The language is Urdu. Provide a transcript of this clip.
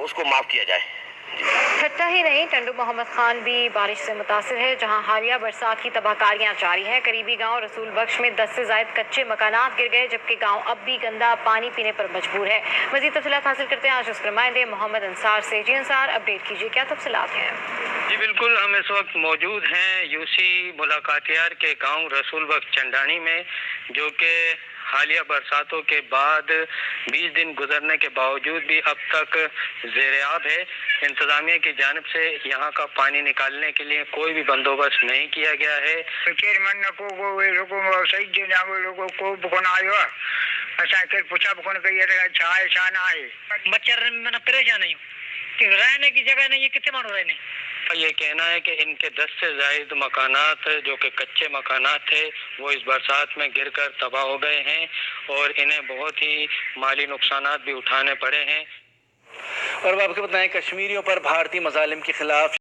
اس کو معاف کیا جائے۔ ٹھٹہ ہی نہیں، ٹنڈو محمد خان بھی بارش سے متاثر ہے، جہاں حالیہ برسات کی تباہ کاریاں جاری ہیں۔ قریبی گاؤں رسول بخش میں 10 سے زائد کچے مکانات گر گئے، جبکہ گاؤں اب بھی گندا پانی پینے پر مجبور ہے۔ مزید تفصیلات حاصل کرتے ہیں آج اس کے نمائندے محمد انصار سے۔ جی انصار، اپڈیٹ کیجیے، کیا تفصیلات ہیں؟ جی بالکل، ہم اس وقت موجود ہیں یوسی ملاقاتیار کے گاؤں رسول بخش چندانی میں، جو کہ حالیہ برساتوں کے بعد 20 دن گزرنے کے باوجود بھی اب تک زیر آب ہے۔ انتظامیہ کی جانب سے یہاں کا پانی نکالنے کے لیے کوئی بھی بندوبست نہیں کیا گیا ہے۔ پریشان نہیں رہنے کی جگہ نہیں ہے، کتنے مانو رہنے۔ یہ کہنا ہے کہ ان کے 10 سے زائد مکانات جو کہ کچے مکانات تھے وہ اس برسات میں گر کر تباہ ہو گئے ہیں اور انہیں بہت ہی مالی نقصانات بھی اٹھانے پڑے ہیں۔ اور اب آپ کو بتائیں، کشمیریوں پر بھارتی مظالم کے خلاف